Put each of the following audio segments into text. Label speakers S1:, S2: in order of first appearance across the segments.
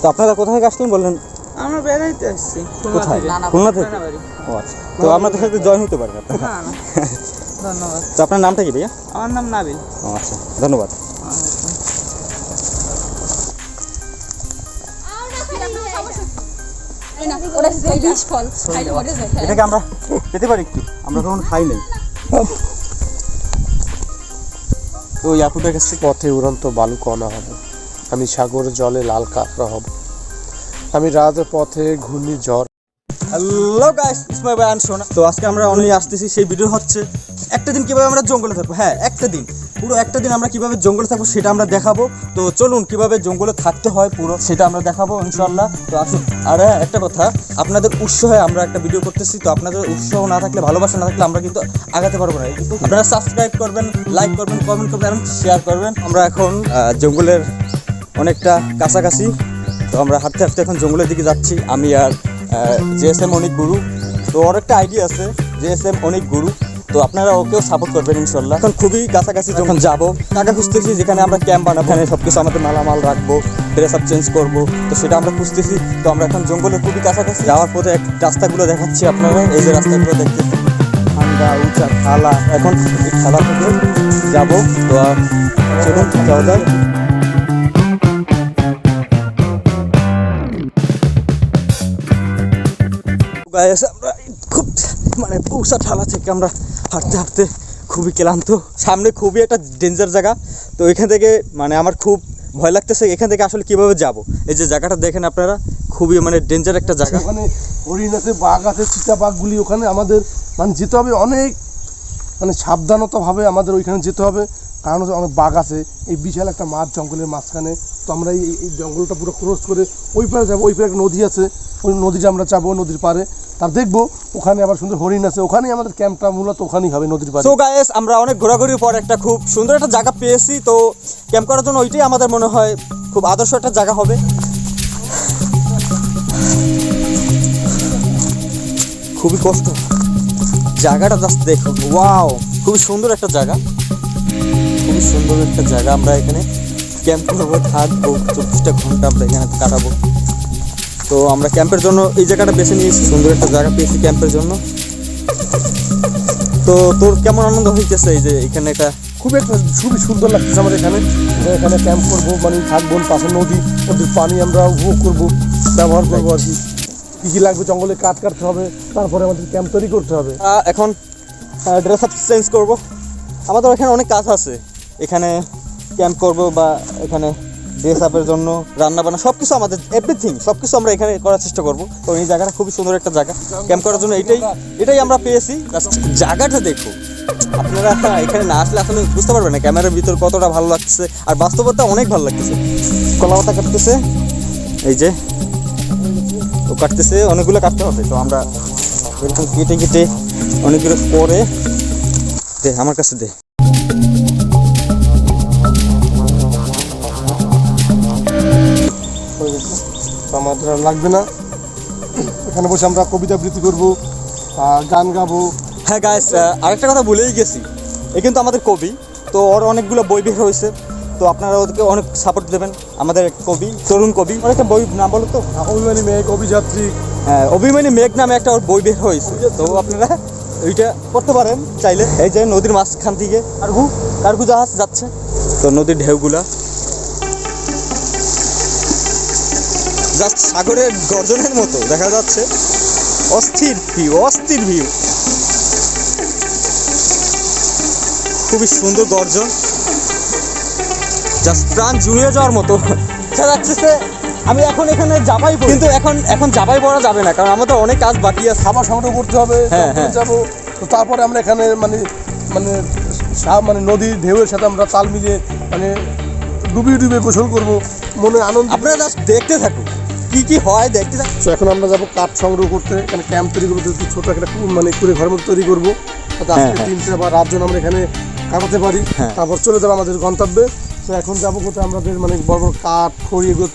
S1: তো আপনারা কোথায় থেকে আসলেন বললেন?
S2: আমরা বেড়াইতে আসছি
S1: কোথায়? খুলনা থেকে। ও আচ্ছা, তো আপনাদের সাথে জয়েন হতে পারেন আপনারা।
S2: না না ধন্যবাদ।
S1: তো আপনার নামটা কি ভাইয়া?
S2: আমার নাম নাবিল।
S1: ও আচ্ছা, ধন্যবাদ। এটাকে আমরা পেতে পারি একটু, আমরা তখন খাই নাই। তো ইয়াকুবের কাছে
S3: পথে উড়ন্ত বালু কণা হব, আমি সাগর জলে লাল কাঁকড়া হব, আমি রাত পথে ঘূর্ণিঝড়।
S1: হ্যালো গাইস, ইসমাইল ভাই শোনা। তো আজকে আমরা অনলি আসতেছি, সেই ভিডিও হচ্ছে একটা দিন কিভাবে আমরা জঙ্গলে থাকবো। হ্যাঁ, একটা দিন, পুরো একটা দিন আমরা কিভাবে জঙ্গলে থাকবো সেটা আমরা দেখাবো। তো চলুন কিভাবে জঙ্গলে থাকতে হয় পুরো সেটা আমরা দেখাবো ইনশাআল্লাহ। তো আসুন। আর একটা কথা, আপনাদের উৎসাহে আমরা একটা ভিডিও করতেছি। তো আপনাদের উৎসাহ না থাকলে, ভালোবাসা না থাকলে আমরা কিন্তু আগাতে পারবো না। কিন্তু আপনারা সাবস্ক্রাইব করবেন, লাইক করবেন, কমেন্ট করবেন এবং শেয়ার করবেন। আমরা এখন জঙ্গলের অনেকটা কাছাকাছি। তো আমরা হাঁটতে হাঁটতে এখন জঙ্গলের দিকে যাচ্ছি, আমি আর JSM অনেক গুরু। তো ওর একটা আইডিয়া আছে, JSM অনেক গুরু। তো আপনারা ওকেও সাপোর্ট করবেন ইনশাল্লাহ। এখন খুবই কাছাকাছি যখন যাবো, টাকা খুঁজতেছি যেখানে আমরা ক্যাম্প বানাবো, এখানে সব কিছু আমাদের মালামাল রাখবো, ড্রেস আপ চেঞ্জ করবো। তো সেটা আমরা খুঁজতেছি। তো আমরা এখন জঙ্গলের খুবই কাছাকাছি, যাওয়ার পথে রাস্তাগুলো দেখাচ্ছি আপনারা। এই যে রাস্তাগুলো দেখতেছি, ঠান্ডা উঁচা খালা। এখন এই খালা থেকে যাবো। তো চলুন যাওয়া যায়। আমরা খুব মানে পৌষা ঠালা থেকে আমরা হাঁটতে হাঁটতে খুবই ক্লান্ত। সামনে খুবই একটা ডেঞ্জার জায়গা। তো এখান থেকে মানে আমার খুব ভয় লাগতেছে, এখান থেকে আসলে কিভাবে যাব। এই যে জায়গাটা দেখেন আপনারা, খুবই মানে ডেঞ্জার একটা জায়গা।
S3: ওখানে হরিণ আছে, বাঘ আছে, চিতাবাঘগুলি ওখানে আমাদের মানে যেতে হবে অনেক মানে সাবধানতাভাবে আমাদের ওইখানে যেতে হবে। কারণ হচ্ছে অনেক বাঘ আছে, এই বিশাল একটা মাঠ জঙ্গলের মাঝখানে। তো আমরা এই জঙ্গলটা পুরো ক্রস করে ওই পারে যাবো। ওই পারে একটা নদী আছে, ওই নদীটা আমরা যাবো, নদীর পারে তার দেখবো ওখানে আবার সুন্দর হরিণ আছে। ওখানেই আমাদের ক্যাম্পটা মূলত ওখানেই হবে, নদীর পারে।
S1: সো গাইস, আমরা অনেক ঘোরাঘুরির পর একটা খুব সুন্দর একটা জায়গা পেয়েছি। তো ক্যাম্প করার জন্য ওইটাই আমাদের মনে হয় খুব আদর্শ একটা জায়গা হবে। খুবই কষ্ট জায়গাটা, জাস্ট দেখো, ওয়াও, খুবই সুন্দর একটা জায়গা, খুবই সুন্দর একটা জায়গা। আমরা এখানে ক্যাম্প করবো, থাকবো, 24টা ঘন্টা আমরা এখানে কাটাবো। তো আমরা ক্যাম্পের জন্য এই জায়গাটা বেছে নিয়েছি, সুন্দর একটা জায়গা পেয়েছি ক্যাম্পের জন্য। তো তোর কেমন আনন্দ হইতেছে এই যে এখানে? এটা
S3: খুবই সুন্দর লাগতেছে আমাদের এখানে। এখানে ক্যাম্প করবো, মানে থাকবো, পাশে নদীর পানি আমরা উপভোগ করবো, ব্যবহার করবো আর কি। কী কী লাগবে, জঙ্গলে কাঠ কাটতে হবে, তারপরে আমাদের ক্যাম্প তৈরি করতে হবে।
S1: এখন ড্রেস আপ চেঞ্জ করবো। আমাদের এখানে অনেক কাজ আছে, এখানে ক্যাম্প করব বা এখানে ড্রেস আপের জন্য রান্না বান্না সব কিছু, আমাদের এভরিথিং সব কিছু আমরা এখানে করার চেষ্টা করবো। তো এই জায়গাটা খুবই সুন্দর একটা জায়গা ক্যাম্প করার জন্য, এটাই আমরা পেয়েছি। জায়গাটা দেখো আপনারা, এখানে না আসলে আসলে বুঝতে পারবেন না ক্যামেরার ভিতর কতটা ভালো লাগতেছে, আর বাস্তবতা অনেক ভালো লাগতেছে। কলা পাতা কাটতেছে, এই যে ও কাটতেছে, অনেকগুলো কাটতে হবে। তো আমরা এরকম কেটে কেটে অনেকগুলো পরে দে, আমার কাছে দে।
S3: আমাদের আর লাগবে না, এখানে বসে আমরা কবিতা আবৃত্তি করবো, গান গাবো।
S1: হ্যাঁ গাইস, আরেকটা কথা ভুলেই গেছি, এ কিন্তু আমাদের কবি। তো ওর অনেকগুলো বই বের হয়েছে, তো আপনারা ওদেরকে অনেক সাপোর্ট দেবেন। আমাদের কবি, তরুণ কবি, ওর একটা বই নাম বলো তো।
S3: অভিমানী মেঘ, অভিযাত্রী।
S1: হ্যাঁ, অভিমানী মেঘ নামে একটা ওর বই বের হয়েছে। তো আপনারা ওইটা পড়তে পারেন চাইলে। এই যে নদীর মাঝখান থেকে কার্গো জাহাজ যাচ্ছে, তো নদীর ঢেউগুলা জাস্ট সাগরের গর্জনের মতো দেখা যাচ্ছে। অস্থির ভিউ, খুবই সুন্দর গর্জন, জাস্ট প্রাণ জুড়িয়ে যাওয়ার মতো দেখা যাচ্ছে। আমি এখন এখানে জাপাই, কিন্তু এখন জাপাই পড়া যাবে না, কারণ আমাদের অনেক কাজ বাকি আছে,
S3: খাবার সংগ্রহ করতে হবে।
S1: হ্যাঁ
S3: যাবো। তো তারপরে আমরা এখানে মানে নদীর ঢেউয়ের সাথে আমরা তাল মিলিয়ে মানে ডুবিয়ে গোসল করবো, মনে আনন্দ।
S1: আপনারা জাস্ট দেখতে থাকুন কি হয়, দেখতে থাকুন।
S3: তো এখন আমরা যাবো কাঠ সংগ্রহ করতে, এখানে ক্যাম্প তৈরি করবো, ছোটো একটা মানে করে ঘরের মধ্যে তৈরি করবো, দিনটা বা রাতজন আমরা এখানে কাটাতে পারি। তারপর চলে যাবো আমাদের গন্তব্যে। তো এখন যাবো কোথায়, আমাদের মানে বড় বড় কাঠ খড়ি এগুলো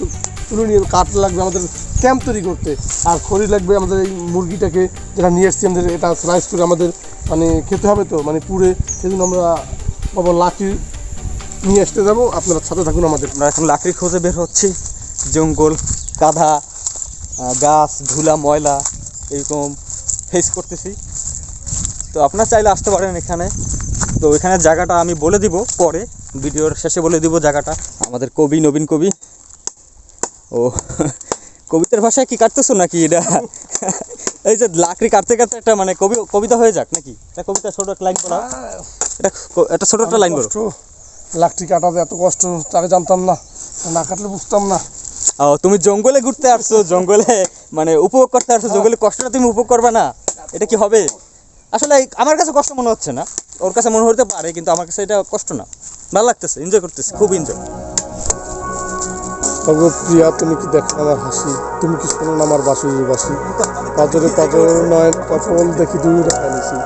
S3: তুলে নিয়ে, কাঠ লাগবে আমাদের ক্যাম্প তৈরি করতে, আর খড়ি লাগবে আমাদের এই মুরগিটাকে যেটা নিয়ে এসছি আমাদের, এটা স্লাইস করে আমাদের মানে খেতে হবে। তো মানে পুড়ে, সেজন্য আমরা বাবা লাকড়ি নিয়ে আসতে যাবো। আপনারা সাথে থাকুন আমাদের।
S1: আমরা এখন লাকড়ি খোঁজে বের হচ্ছি জঙ্গল কাদা, গাছ, ধুলা, ময়লা এরকম ফেস করতেছি। তো আপনারা চাইলে আসতে পারেন এখানে। তো এখানে জায়গাটা আমি বলে দিব পরে, ভিডিওর শেষে বলে দিব জায়গাটা। আমাদের কবি, নবীন কবি। ও কবিতার ভাষায় কি কাটতেছো নাকি এটা? এই যে লাকড়ি কাটতে কাটতে একটা মানে কবিতা হয়ে যাক নাকি? এটা কবিতা, ছোট একটা লাইন বলা, এটা ছোট একটা লাইন বলো।
S3: লাকড়ি কাটাতে এত কষ্ট তাকে জানতাম না, না কাটলে বুঝতাম না।
S1: ও তুমি জঙ্গলে ঘুরতে আসছো, জঙ্গলে মানে উপভোগ করতে আসছো, জঙ্গলে কষ্টটা তুমি উপভোগ করবে না, এটা কি হবে? আসলে আমার কাছে কষ্ট মনে হচ্ছে না, ওর কাছে মনে হতে পারে, কিন্তু আমার কাছে এটা কষ্ট না, ভালো লাগতেছে, এনজয় করতেছি, খুব এনজয়।
S3: তবে প্রিয়া তুমি কি দেখো আমার হাসি, তুমি কি শোনো না আমার বাঁশির বাঁশি, পাজরে পাজর নয় কপল দেখি দুই রাখানিছি,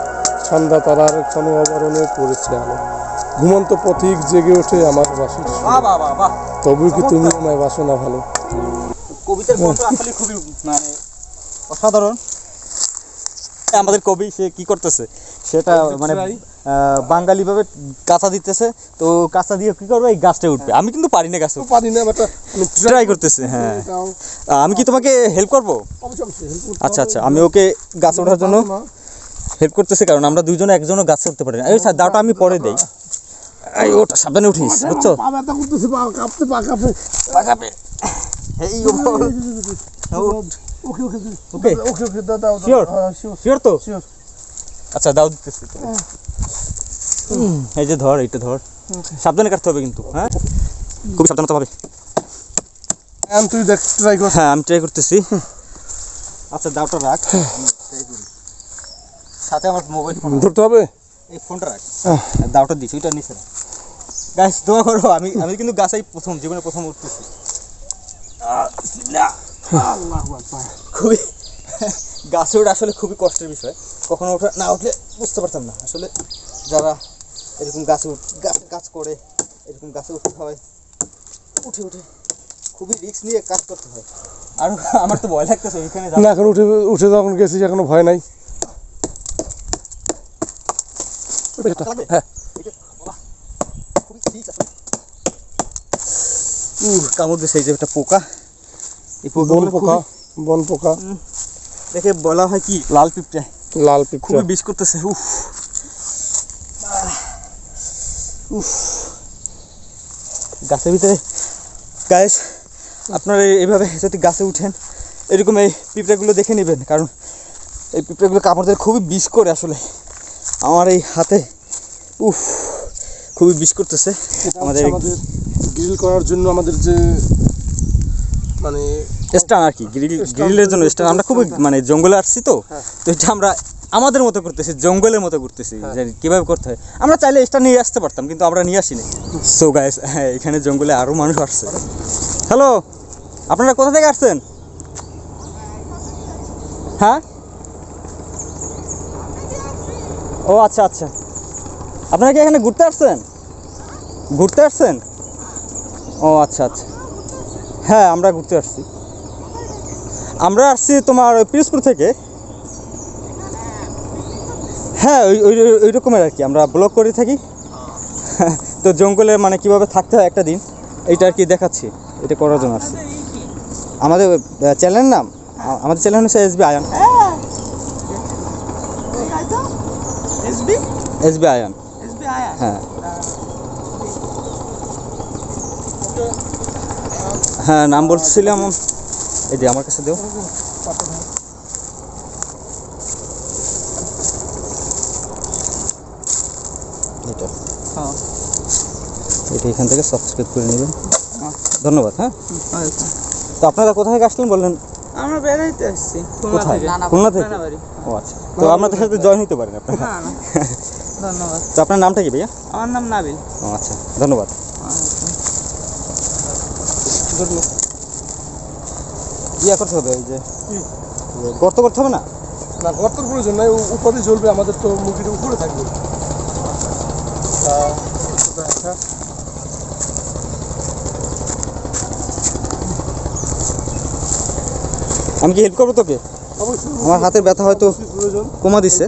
S3: সন্ধ্যা তারার ক্ষণ আবরণে পড়েছে আলো, ঘুমন্ত পথিক জেগে ওঠে আমার বাঁশির সুর।
S1: বাহ বাহ বাহ বাহ,
S3: তবু কি তুমি আমায় বাসো না ভালো।
S1: কবিতার কণ্ঠ আসলে খুবই মানে অসাধারণ। আমাদের কবি সে কি করতেছে সেটা মানে বাঙালি ভাবে কাঁচা দিতেছে, তো কাঁচা দিয়ে কি করবে, এই গাছটা উঠবে। আমি কিন্তু পারি না গাছ,
S3: পারি না, বাট আমি
S1: ট্রাই করতেছি। হ্যাঁ, আমি কি তোমাকে হেল্প করবো? আচ্ছা আচ্ছা, আমি ওকে গাছ ওঠার জন্য হেল্প করতেছি, কারণ আমরা দুইজনে একজনও গাছ উঠতে পারি না। এই দাওটা আমি পরে দেই। এই ওটা সাবধানে উঠিস, বুঝছো?
S3: পা ব্যথা করতেছে, পা কাঁপতে, পা কাঁপে,
S1: পা কাঁপে। এই
S3: ওকে ওকে
S1: ওকে
S3: ওকে ওকে দাও
S1: Sure? শিওর তো?
S3: শিওর।
S1: আচ্ছা দাও দিতেছি। এই যে ধর, এইটা ধর, সাবধানে কাটতে হবে কিন্তু, হ্যাঁ খুব সাবধানতা হবে।
S3: তুই দেখ, ট্রাই কর।
S1: হ্যাঁ আমি ট্রাই করতেছি। আচ্ছা দাওটা রাখ, সাথে আমার মোবাইল ফোন
S3: ধরতে হবে।
S1: এই ফোনটা রাখ, দাওটা দিছি, ওইটা নিচে রাখ। গাছ দোয়া করো, আমি কিন্তু গাছেই জীবনে প্রথম উঠতেছি। খুবই গাছে ওঠা আসলে খুবই কষ্টের বিষয়, কখনো ওঠা না উঠলে বুঝতে পারতাম না আসলে। যারা এরকম গাছে কাজ করে, এরকম গাছে উঠতে হয়, উঠে খুবই রিস্ক নিয়ে কাজ করতে হয়। আর আমার তো ভয় লাগতেছে ওইখানে
S3: না, এখন উঠে যখন গেছিস এখনো ভয় নাই। হ্যাঁ,
S1: কামড় দিছে এই যে একটা পোকা, এই
S3: বন পোকা, বন পোকা
S1: দেখে বলা হয় কি লাল পিঁপড়ে,
S3: লাল পিঁপড়া।
S1: খুবই বিষ করতেছে। উফ উফ, গাছের ভিতরে গাইস আপনারা এইভাবে যদি গাছে উঠেন, এরকম এই পিঁপড়েগুলো দেখে নেবেন, কারণ এই পিঁপড়েগুলো কামড় দিলে খুবই বিষ করে। আসলে আমার এই হাতে উফ খুবই বিষ করতেছে।
S3: আমাদের গ্রিল করার জন্য আমাদের যে মানে
S1: স্ট্যান্ড আর কি, গ্রিলের জন্য স্ট্যান্ড। আমরা খুবই মানে জঙ্গলে আসছি তো, তো এটা আমরা আমাদের মতো করতেছি, জঙ্গলের মতো করতেছি, যে কীভাবে করতে হয়। আমরা চাইলে স্ট্যান্ড নিয়ে আসতে পারতাম, কিন্তু আমরা নিয়ে আসিনি। সো গাইস, হ্যাঁ এখানে জঙ্গলে আরও মানুষ আসছে। হ্যালো, আপনারা কোথা থেকে আসছেন? হ্যাঁ, ও আচ্ছা আচ্ছা, আপনারা কি এখানে ঘুরতে আসছেন? ও আচ্ছা আচ্ছা, হ্যাঁ আমরা ঘুরতে আসছি। আমরা আসছি তোমার ওই পিরোজপুর থেকে। হ্যাঁ ওই রকমের আর কি, আমরা ব্লগ করে থাকি। তো জঙ্গলে মানে কীভাবে থাকতে হয় একটা দিন, এইটা আর কি দেখাচ্ছি, এটা করার জন্য আসছি। আমাদের চ্যানেলের নাম, আমাদের চ্যানেল হচ্ছে এসবি আয়ান। এসবি আয়ান, হ্যাঁ হ্যাঁ নাম বলছিলাম। এই যে আমার কাছে দেও। এটা এটা এখান থেকে সাবস্ক্রাইব করে নেবেন, ধন্যবাদ। হ্যাঁ, তো আপনারা কোথা থেকে আসলেন বললেন?
S2: আমরা বেড়াইতে আসছি
S1: কোথায়? খুলনা থেকে? ও আচ্ছা, তো আপনাদের সাথে জয়েন হতে পারেন আপনারা।
S2: না না, ধন্যবাদ।
S1: তো আপনার নামটা কি ভাইয়া?
S2: আমার নাম নাবিল।
S1: ও আচ্ছা, ধন্যবাদ। ইয়া করতে হবে, এই যে গর্ত করতে হবে না?
S3: না, গর্তের প্রয়োজন নাই, উপরে জ্বলবে, আমাদের তো মুরগিটা উপরে থাকবে।
S1: আমি কি হেল্প করবো তোকে? আমার হাতের ব্যথা হয়তো কমা দিচ্ছে।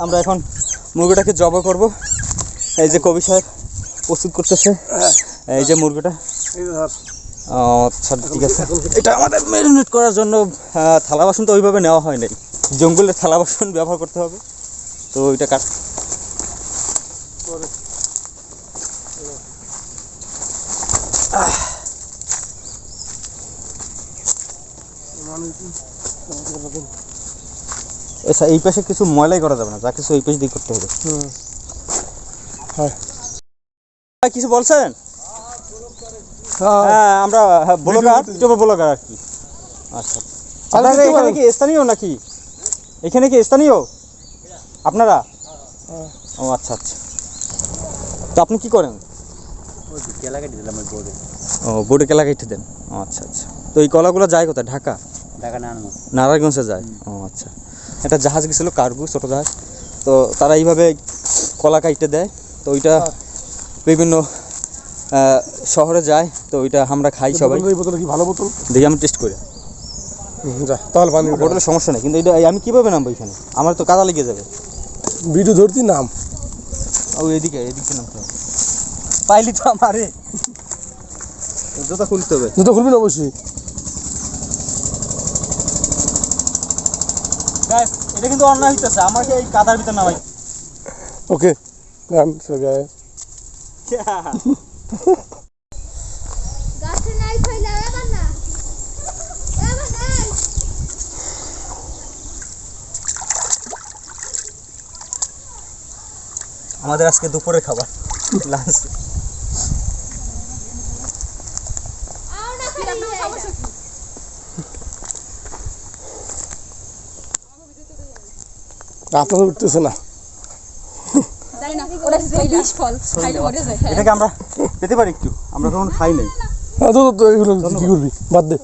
S1: আমরা এখন মুরগিটাকে জবাই করব। এই যে কবি সাহেব প্রস্তুত করতেছে, এই যে মুরগিটা
S3: এই যে ধর
S1: আচ্ছা ঠিক আছে। এটা আমাদের ম্যারিনেট করার জন্য থালা বাসন তো ওইভাবে নেওয়া হয় নাই, জঙ্গলের থালা বাসন ব্যবহার করতে হবে। তো এটা কাট আচ্ছা, এই পাশে কিছু ময়লাই করা যাবে না, যা কিছু এই পাশ দিয়ে করতে হবে।
S3: হ্যাঁ
S1: ভাই কিছু বলছেন?
S3: হ্যাঁ
S1: হ্যাঁ আমরা ব্লগার, ইউটিউবে ব্লগার আর কি। আচ্ছা আপনারা
S3: দেখতে
S1: এখানে
S3: পারেন।
S1: কি স্থানীয় নাকি? এখানে কি স্থানীয় আপনারা? ও আচ্ছা আচ্ছা। তো আপনি কি করেন? ও বোর্ডে কেলা কেটে দেন। ও আচ্ছা আচ্ছা। তো এই কলাগুলো যায় কোথায়? ঢাকা? নারায়ণগঞ্জে যায়। ও আচ্ছা। একটা জাহাজ গেছিল, কার্গো ছোটো জাহাজ, তো তারা এইভাবে কলা কাইটে দেয়। তো ওইটা বিভিন্ন শহরে যায়, তো ওইটা আমরা খাই সবাই।
S3: এই বোতল কি ভালো বোতল?
S1: দেখি আমি টেস্ট করি।
S3: যা তাহলে পানি উঠা।
S1: বোতলের সমস্যা নেই, কিন্তু এটা আমি কীভাবে নামবো এখানে? আমার তো কাদা লেগে যাবে।
S3: ভিডিও ধরতি নাম
S1: ও এদিকে এদিকে নামতে হবে, পাইলি তো আমারে জুতা খুলতে হবে।
S3: জুতো খুলবি না অবশ্যই।
S1: গাইস এটা কিন্তু অন্যায় হইতেছে, আমাকে এই কাদার ভিতর নামাই।
S3: ওকে গান সবাই
S4: গাছে নাই কইলা এবার না এবার নাই
S1: আমাদের আজকে দুপুরের খাবার লাঞ্চ।
S4: আও না খালি
S3: আপনাদের উঠতেছে না।
S5: তাই না ওটা বিষ ফল খাইলে মরে যায়।
S1: এটাকে আমরা পেতে পারি একটু, আমরা কখনো খাই নাই।
S3: তো তো এগুলো কি করবি বাদ দে।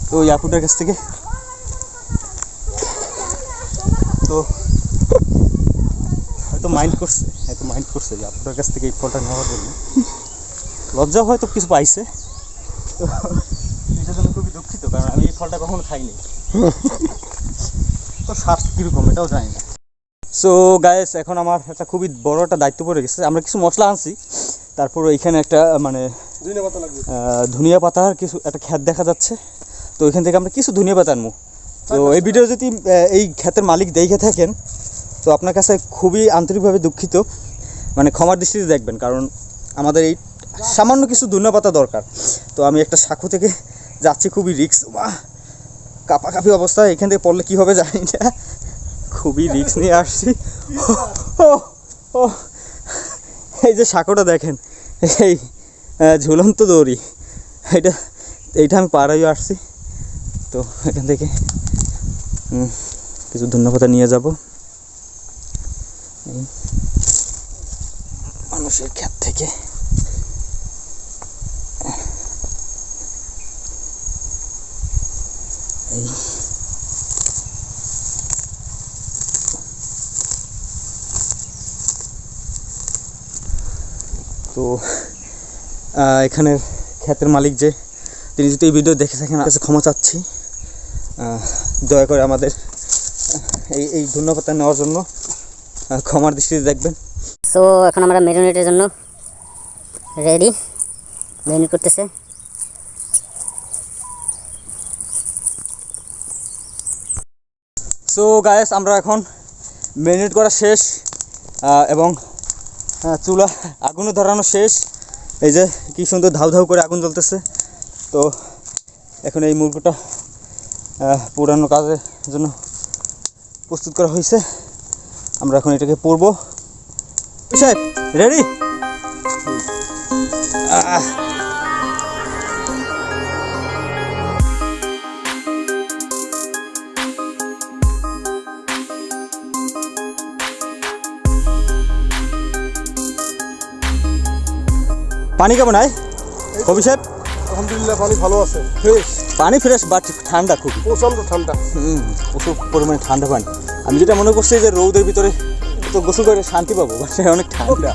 S1: তো ওই আপুটার কাছ থেকে তো হয়তো মাইন্ড করছে যে আপুটার কাছ থেকে এই ফলটা নেওয়ার জন্য লজ্জা হয়তো কিছু পাইছে। তো এটার জন্য খুবই দুঃখিত, কারণ আমি এই ফলটা কখনো খাইনি। তো স্বাদ কীরকম এটাও জানি না। সো গায়েস এখন আমার একটা খুবই বড় একটা দায়িত্ব পড়ে গেছে। আমরা কিছু মশলা আনছি, তারপর এইখানে একটা মানে ধনিয়া পাতার কিছু একটা ক্ষেত দেখা যাচ্ছে। তো ওইখান থেকে আমরা কিছু ধনিয়া পাতা আনবো। তো এই ভিডিও যদি এই ক্ষেতের মালিক দেখে থাকেন, তো আপনার কাছে খুবই আন্তরিকভাবে দুঃখিত, মানে ক্ষমার দৃষ্টিতে দেখবেন, কারণ আমাদের এই সামান্য কিছু ধনিয়া পাতা দরকার। তো আমি একটা শাখু থেকে যাচ্ছি, খুবই রিস্ক, কাঁপাকাঁপি অবস্থা, এখান থেকে পড়লে কী হবে জানি না, খুবই রিস্ক নিয়ে আসছি। ও ও এই যে শাখুটা দেখেন, এই ঝুলন্ত দড়ি, এইটা আমি পার হয়ে আসছি। তো এখান থেকে কিছু ধন্যবাদ নিয়ে যাব এই মানুষের ক্ষেত থেকে। এই তো এখানের ক্ষেতের মালিক যে, তিনি যদি এই ভিডিও দেখে থাকেন, কাছে ক্ষমা চাচ্ছি। দয়া করে আমাদের এই ধন্যবাদটা নেওয়ার জন্য ক্ষমার দৃষ্টিতে দেখবেন।
S6: সো এখন আমরা ম্যারিনেটের জন্য রেডি, ম্যারিনেট করতেছে।
S1: সো গায়েস আমরা এখন ম্যারিনেট করা শেষ, এবং চুলা আগুনও ধরানো শেষ। এই যে কি সুন্দর ধাউ ধাউ করে আগুন জ্বলতেছে। তো এখন এই মুরগিটা পোড়ানো কাজের জন্য প্রস্তুত করা হয়েছে। আমরা এখন এটাকে পোড়বো। সাহেব রেডি? পানি কেমন আয় কবি সাহেব?
S3: আলহামদুলিল্লাহ পানি ভালো আছে, ফ্রেশ
S1: পানি ফ্রেশ, বাট ঠান্ডা খুবই,
S3: প্রচন্ড ঠান্ডা।
S1: প্রচুর পরিমাণে ঠান্ডা পানি। আমি যেটা মনে করছি যে রৌদের ভিতরে তো গোসল করে শান্তি পাবো, বাট অনেক ঠান্ডা।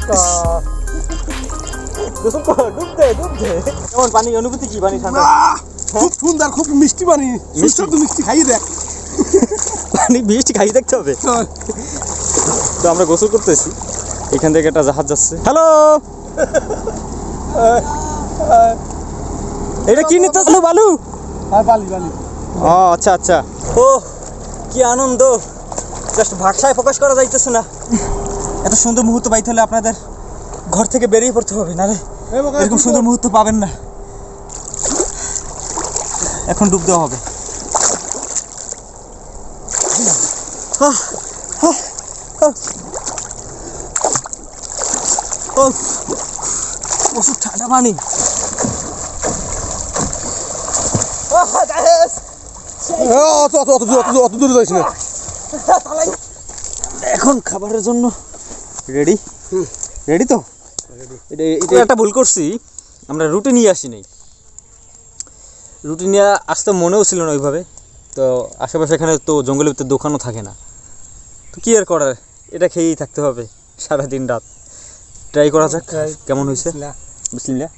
S1: গোসল কর, ডুব দে। কেমন পানি অনুভূতি কি? পানি ঠান্ডা,
S3: খুব সুন্দর, খুব মিষ্টি পানি। সুস্বাদু মিষ্টি খাইয়ে দেখ।
S1: পানি মিষ্টি খাইয়ে দেখতে হবে। তো আমরা গোসল করতেছি। এখান থেকে একটা জাহাজ যাচ্ছে। হ্যালো, এটা কি নিতেছিল বালু?
S3: হ্যাঁ, বালি বালি।
S1: ও আচ্ছা আচ্ছা। ও কি আনন্দ, জাস্ট ভাষায় প্রকাশ করা যাইতেছে না। এত সুন্দর মুহূর্ত পাইতে হলে আপনাদের ঘর থেকে বেরিয়ে পড়তে হবে, নাহলে এরকম সুন্দর মুহূর্ত পাবেন না। এখন ডুব দেওয়া হবে। প্রচুর ঠান্ডা পানি।
S3: অত দূরে যাইস না।
S1: এখন খাবারের জন্য রেডি। রেডি তো? এটা একটা ভুল করছি, আমরা রুটি নিয়ে আসি নাই। রুটি নিয়ে আসতে মনেও ছিল না ওইভাবে। তো আশেপাশে এখানে তো জঙ্গলের ভিতরে দোকানও থাকে না, তো কি আর করার, এটা খেয়েই থাকতে হবে সারাদিন রাত। ট্রাই করা যাক কেমন হয়েছে। বিসমিল্লাহ।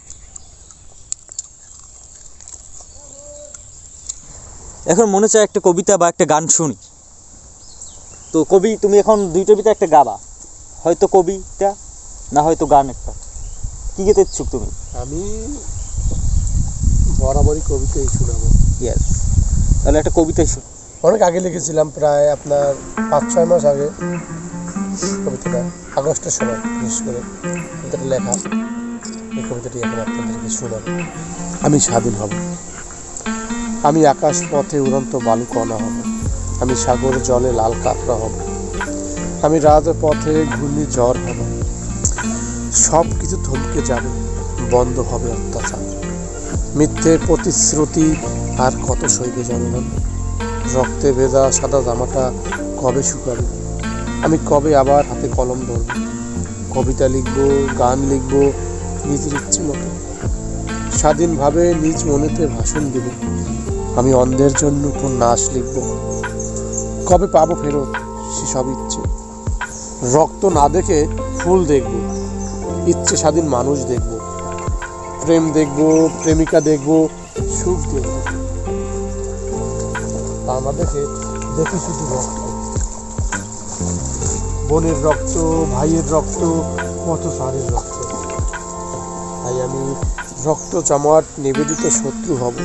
S1: এখন মনে চায় একটা কবিতা বা একটা গান শুনি। তো কবি, তুমি এখন দুইটার ভিতরে একটা গাবা, হয়তো কবিতা না হয়তো গান একটা। কি গেতে ইচ্ছুক তুমি?
S3: আমি বরাবরই কবিতাই শোনাবো।
S1: ইয়েস, তাহলে একটা কবিতাই শুনি।
S3: অনেক আগে লিখেছিলাম, প্রায় আপনার 5-6 মাস আগে কবিতাটা, আগস্টের সময় বিশেষ করে কবিতাটা লেখা। এই কবিতাটি এখন আপনাদেরকে শোনাবো। আমি স্বাধীন হব, আমি আকাশ পথে উড়ন্ত বালুকণা হব, আমি সাগর জলে লাল কাঁকড়া হব, আমি রাজপথে ঘূর্ণিঝড় হব, সব কিছু থমকে যাবে, বন্ধ হবে অত্যাচার, মিথ্যের প্রতিশ্রুতি আর কত সইবে জনগণ, রক্তে ভেজা সাদা জামাটা কবে শুকাবে, আমি কবে আবার হাতে কলম ধরব, কবিতা লিখব, গান লিখব নিজের ইচ্ছে মতো, স্বাধীনভাবে নিজ মনেতে ভাষণ দেব, আমি অন্ধের জন্য কোন নাচ লিখব, কবে পাবো ফেরত সেসব ইচ্ছে, রক্ত না দেখে ফুল দেখব, ইচ্ছে স্বাধীন মানুষ দেখব, প্রেম দেখব, প্রেমিকা দেখব, সুখ দেখব, তা না দেখে দেখি শুধু রক্ত, বোনের রক্ত, ভাইয়ের রক্ত, কত সারের রক্ত, তাই আমি রক্ত জমাট নিবেদিত শত্রু হব,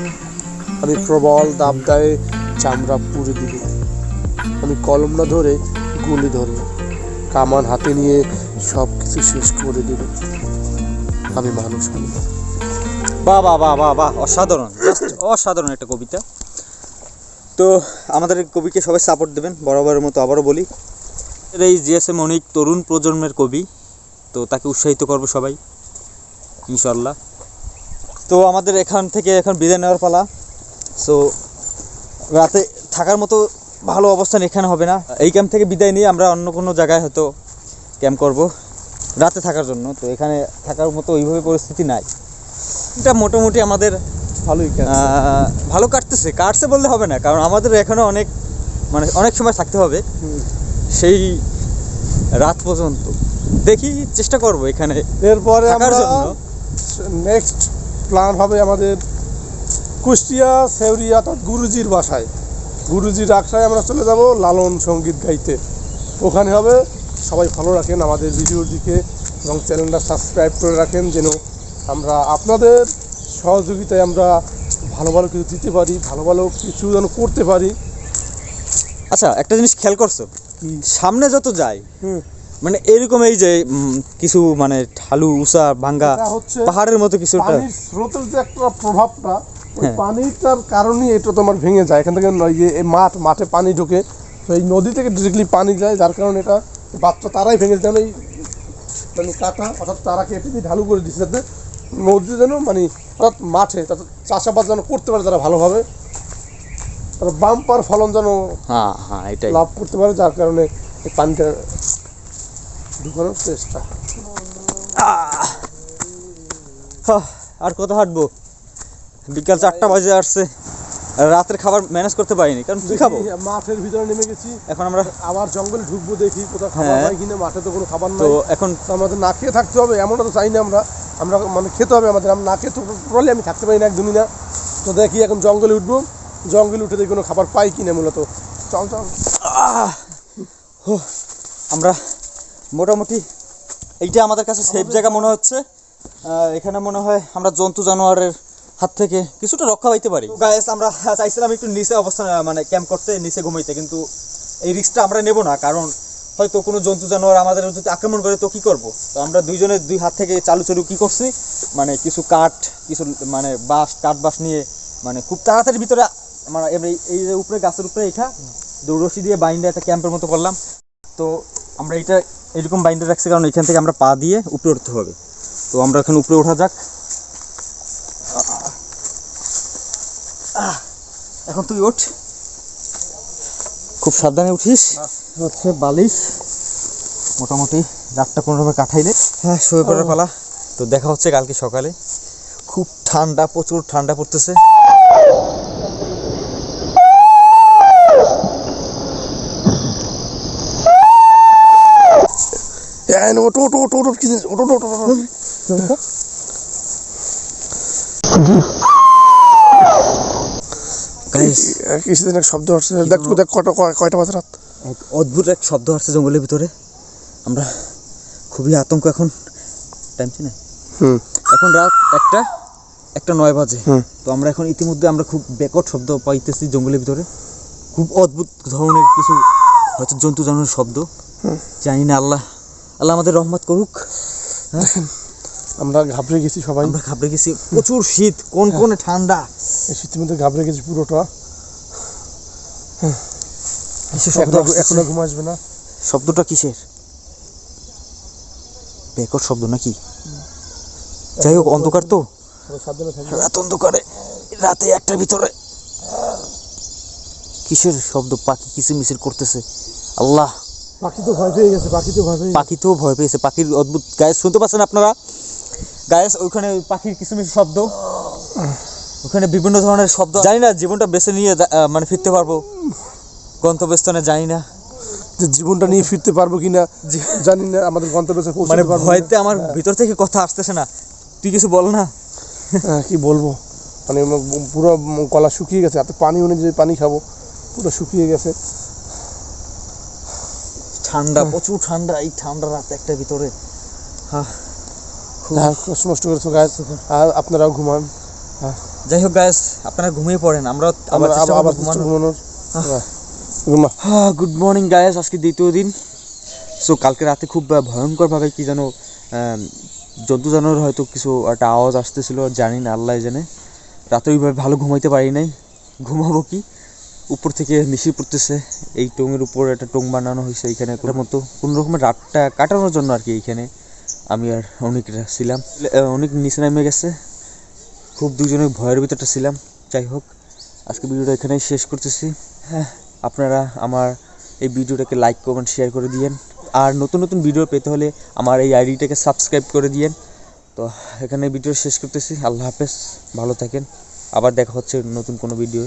S3: আমি প্রবল দাবদাহে চামড়া পুড়ে দিব, আমি কলম না ধরে গুলি ধরব, কামান হাতে নিয়ে সব কিছু শেষ করে দেব, আমি মানুষ হব।
S1: বাহ বাহ বাহ বাহ বাহ, অসাধারণ, জাস্ট অসাধারণ একটা কবিতা। তো আমাদের এই কবিকে সবাই সাপোর্ট দেবেন বরাবরের মতো। আবারও বলি, এই জিএসএম অনেক তরুণ প্রজন্মের কবি, তো তাকে উৎসাহিত করবো সবাই ইনশাল্লাহ। তো আমাদের এখান থেকে এখন বিদায় নেওয়ার পালা। সো রাতে থাকার মতো ভালো অবস্থান এখানে হবে না। এই ক্যাম্প থেকে বিদায় নিয়ে আমরা অন্য কোনো জায়গায় হয়তো ক্যাম্প করব রাতে থাকার জন্য। তো এখানে থাকার মতো ওইভাবে পরিস্থিতি নাই। এটা মোটামুটি আমাদের
S3: ভালোই
S1: ভালো কাটছে বললে হবে না, কারণ আমাদের এখনও অনেক সময় থাকতে হবে সেই রাত পর্যন্ত। দেখি, চেষ্টা করব এখানে
S3: এরপরে
S1: থাকার
S3: আমরা
S1: জন্য।
S3: নেক্সট প্ল্যান হবে আমাদের কুষ্টিয়া সেউরিয়া, অর্থাৎ গুরুজির বাসায়, গুরুজির আখড়ায় আমরা চলে যাব লালন সঙ্গীত গাইতে। ওখানে হবে, সবাই ফলো রাখেন আমাদের ভিডিওর দিকে এবং চ্যানেলটা সাবস্ক্রাইব করে রাখেন, যেন আমরা আপনাদের সহযোগিতায় আমরা ভালো ভালো কিছু দিতে পারি, ভালো ভালো কিছু যেন করতে পারি।
S1: আচ্ছা, একটা জিনিস খেয়াল করছো, সামনে যত যায় মানে এরকম এই যে কিছু মানে ঢালু উঁচা ভাঙ্গা
S3: এটা হচ্ছে
S1: পাহাড়ের মতো কিছু একটা,
S3: পানির স্রোতের যে একটা প্রভাবটা, ওই
S1: হ্যাঁ।
S3: পানিটার কারণেই এটা তোমার ভেঙে যায়। এখান থেকে এই মাঠে পানি ঢোকে, তো এই নদী থেকে ডিরেক্টলি পানি যায়, যার কারণে এটা বাচ্চা তারাই ভেঙে যায়। এই মানে কাটা অর্থাৎ তারা কেটে দিয়ে ঢালু করে দিচ্ছে, যাতে নদী যেন মানে অর্থাৎ মাঠে চাষাবাদ যেন করতে পারে তারা ভালোভাবে, তারা বাম্পার ফলন যেন
S1: হ্যাঁ হ্যাঁ এটাই।
S3: লাভ করতে পারে, যার কারণে এই পানিটা ঢুকানোর চেষ্টা।
S1: আর কত হাঁটবো, বিকাল 4টা বাজে আসছে, রাতের খাবার ম্যানেজ করতে পারিনি, কারণ কি খাবো।
S3: মাঠের ভিতরে নেমে গেছি,
S1: এখন আমরা
S3: আবার জঙ্গলে ঢুকবো, দেখি কোথাও খাবার
S1: হ্যাঁ।
S3: পাই কিনা। মাঠে তো কোনো খাবার
S1: তো
S3: নাই,
S1: এখন
S3: তো আমাদের না খেয়ে থাকতে হবে এমনটা তো চাই না। আমরা মানে খেতে হবে আমাদের, আমরা না খেয়ে তো টোটালি আমি থাকতে পারি না একদমই না। তো দেখি এখন জঙ্গলে উঠবো, জঙ্গলে উঠে দেখি কোনো খাবার পাই কিনা মূলত। চল
S1: আমরা মোটামুটি এইটা আমাদের কাছে সেফ জায়গা মনে হচ্ছে। এখানে মনে হয় আমরা জন্তু জানোয়ারের হাত থেকে কিছুটা রক্ষা পাইতে পারি। গাইস আমরা চাইছিলাম একটু নিচে অবস্থান মানে ক্যাম্প করতে, নিচে ঘুমাইতে, কিন্তু এই রিস্কটা আমরা নেব না, কারণ হয়তো কোনো জন্তু জানোয়ার আমাদের যদি আক্রমণ করে তো কি করব। তো আমরা দুইজনে দুই হাত থেকে চালু কি করছি, মানে কিছু কাঠ, কিছু মানে কাঠ বাঁশ নিয়ে মানে খুব তাড়াতাড়ি ভিতরে মানে এই যে উপরে গাছের উপরে এটা রশি দিয়ে বাইন্ডে একটা ক্যাম্পের মতো করলাম। তো আমরা এটা এরকম বাইন্ডে রাখছি কারণ এখান থেকে আমরা পা দিয়ে উপরে উঠতে হবে। তো আমরা এখন উপরে ওঠা যাক। এখন তুই ওঠ, খুব সাবধানে উঠিস। হচ্ছে বালিশ মোটামুটি রাতটা কোনোভাবে কাটাইলে হ্যাঁ শুয়ে পড়ার পালা। তো দেখা হচ্ছে কালকে সকালে। খুব ঠান্ডা, প্রচুর ঠান্ডা পড়তেছে।
S3: ওটো ওটো ওটো ওটো কি ওটো ওটো ওটো কিছুদিন এক শব্দ হচ্ছে, দেখ দেখ কয়টা বাজে রাত।
S1: এক অদ্ভুত এক শব্দ আসছে জঙ্গলের ভিতরে। আমরা খুবই আতঙ্ক এখন। টাইম কি না, এখন রাত 1:09 বাজে। তো আমরা এখন ইতিমধ্যে আমরা খুব বেকট শব্দ পাইতেছি জঙ্গলের ভিতরে। খুব অদ্ভুত ধরনের কিছু হয়তো জন্তু জানোয়ারের শব্দ। জানি না, আল্লাহ আমাদের রহমত করুক।
S3: আমরা ঘাবড়ে গেছি সবাই,
S1: আমরা ঘাবড়ে গেছি। প্রচুর শীত, কোন ঠান্ডা।
S3: এই শীতের মধ্যে ঘাবড়ে গেছি পুরোটা।
S1: কিসের শব্দ
S3: এখনো ঘুম আসবে না।
S1: শব্দটা কিসের? বেকট শব্দ নাকি? যাই হোক, অন্ধকার তো, রাত অন্ধকারে রাতে 1টার ভিতরে কিসের শব্দ? পাখি কিচিরমিচির করতেছে। আল্লাহ,
S3: পাখি তো ভয় পেয়ে গেছে,
S1: পাখিতেও ভয় পেয়েছে। পাখির অদ্ভুত গায়েস শুনতে পাচ্ছেন আপনারা? গায়েস ওইখানে পাখির কিচিরমিচির শব্দ, ওখানে বিভিন্ন ধরনের শব্দ। জানি না জীবনটা বেছে নিয়ে মানে ফিরতে পারবো গন্তব্যস্থানে, জানি না
S3: যে জীবনটা নিয়ে ফিরতে পারবো কিনা, জানি না আমাদের গন্তব্যে পৌঁছতে
S1: মানে
S3: পারবো।
S1: ভয়তে আমার ভিতর থেকে কথা আসতেছে না। তুই কিছু বল না।
S3: কি বলবো, মানে পুরো গলা শুকিয়ে গেছে। এত পানি অনুযায়ী পানি খাবো, পুরো শুকিয়ে গেছে।
S1: ঠান্ডা, প্রচুর ঠান্ডা এই ঠান্ডা রাত 1টার ভিতরে।
S3: কষ্ট মষ্ট করেছো গাছ, আর আপনারাও ঘুমান।
S1: যাই হোক গাইস, আপনারা ঘুমিয়ে পড়েন, আমরা আবার চেষ্টা করব ঘুমানোর। গুড মর্নিং গাইস, আজকে দ্বিতীয় দিন। সো কালকে রাতে খুব ভয়ঙ্করভাবে কি যেন জন্তু জানোয়ার হয়তো কিছু একটা আওয়াজ আসতেছিল, জানি না, আল্লাহ জানে। রাতে ওইভাবে ভালো ঘুমাইতে পারি নাই। ঘুমাবো কি, উপর থেকে মিশি পড়তেছে। এই টঙের উপর একটা টং বানানো হয়েছে এইখানে মতো, কোনো রকমের রাতটা কাটানোর জন্য আর কি। এইখানে আমি আর অনেকরা ছিলাম, অনেক নিচে নেমে গেছে। খুব দুজনে ভয়ের ভিতরটা ছিলাম। যাই হোক, আজকে ভিডিওটা এখানেই শেষ করতেছি। হ্যাঁ, আপনারা আমার এই ভিডিওটাকে লাইক কমেন্ট শেয়ার করে দিয়েন, আর নতুন নতুন ভিডিও পেতে হলে আমার এই আইডিটাকে সাবস্ক্রাইব করে দিয়েন। তো এখানে ভিডিও শেষ করতেছি। আল্লাহ হাফেজ, ভালো থাকেন, আবার দেখা হচ্ছে নতুন কোনো ভিডিও।